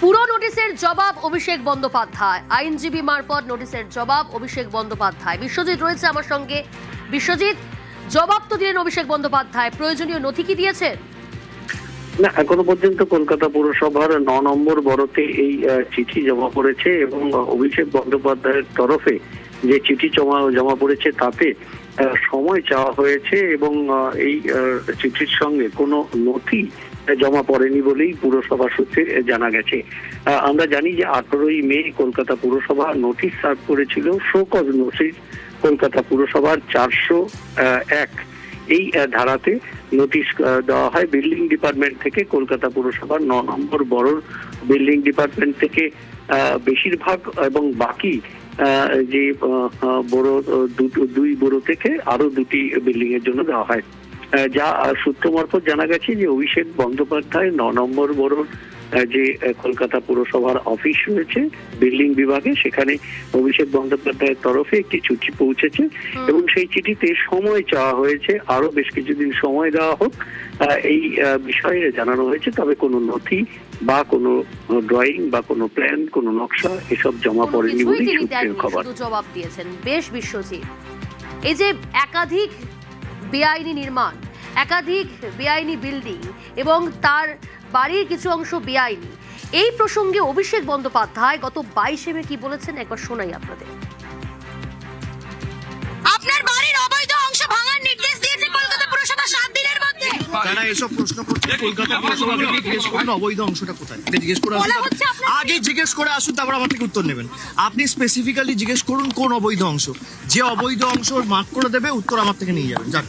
পুরো নোটিশের জবাব অভিষেক বন্দ্যোপাধ্যায়, আইনজীবী মারফত নোটিশের জবাব অভিষেক বন্দ্যোপাধ্যায়। বিশ্বজিৎ রয়েছে আমার সঙ্গে। বিশ্বজিৎ, জবাব তো দিলেন অভিষেক বন্দ্যোপাধ্যায়, প্রয়োজনীয় নথি কি দিয়েছেন? না, এখনো পর্যন্ত কলকাতা পুরসভার ৯ নম্বর বরতে এই চিঠি জমা পড়েছে এবং অভিষেক বন্দ্যোপাধ্যায়ের তরফে যে চিঠি জমা পড়েছে তাতে সময় চাওয়া হয়েছে এবং এই চিঠির সঙ্গে কোনো নথি জমা পড়েনি বলেই পুরসভা সূত্রে জানা গেছে। আমরা জানি যে 18ই মে কলকাতা পুরসভা নোটিশ সার্ভ করেছিল, শো কজ নোটিশ কলকাতা পুরসভার 401 এই ধারাতে নোটিশ দেওয়া হয় বিল্ডিং ডিপার্টমেন্ট থেকে। কলকাতা পুরসভার ৯ নম্বর বড় বিল্ডিং ডিপার্টমেন্ট থেকে বেশিরভাগ এবং বাকি যে বড় দুই বড় থেকে আরো দুটি বিল্ডিং এর জন্য দেওয়া হয়। যা সূত্র মারফত জানা গেছে যে অভিষেক বন্দ্যোপাধ্যায় ৯ নম্বর বড় যে কলকাতা পুরসভার অফিস রয়েছে বিল্ডিং বিভাগে, সেখানে অভিষেক বন্দ্যোপাধ্যায়ের তরফে একটি চিঠি পৌঁছেছে এবং সেই চিঠিতে সময় চাওয়া হয়েছে, আরো বেশ কিছুদিন সময় দেওয়া হোক এই বিষয়ে জানানো হয়েছে। তবে কোনো নথি বা কোনো ড্রয়িং বা কোনো প্ল্যান, কোনো নকশা এসব জমা পড়েনি বলেই সূত্রের খবর। জবাব দিয়েছেন বেশ বিশ্বজিৎ। এই যে একাধিক বেআইনি নির্মাণ, একাধিক বেআইনি বিল্ডিং এবং তার বাড়ির কিছু অংশ বেআইনি, এই প্রসঙ্গে অভিষেক বন্দ্যোপাধ্যায় গত 22 মে কি বলেছেন একবার শোনাই আপনাদের। আপনার বাড়ির অবৈধ অংশ ভাঙার নির্দেশ দিয়েছে কলকাতা পুরসভা 7 দিনের মধ্যে। তারা এসব প্রশ্ন করছে, কলকাতা পুরসভাকে জিজ্ঞেস করুন অবৈধ অংশটা কোথায়, জিজ্ঞেস করে আসুন। আগে জিজ্ঞেস করে আসুন, তারপর আমার থেকে উত্তর নেবেন। আপনি স্পেসিফিক্যালি জিজ্ঞেস করুন কোন অবৈধ অংশ, যে অবৈধ অংশ মার্ক করে দেবে উত্তর আমার থেকে নিয়ে যাবেন। যান।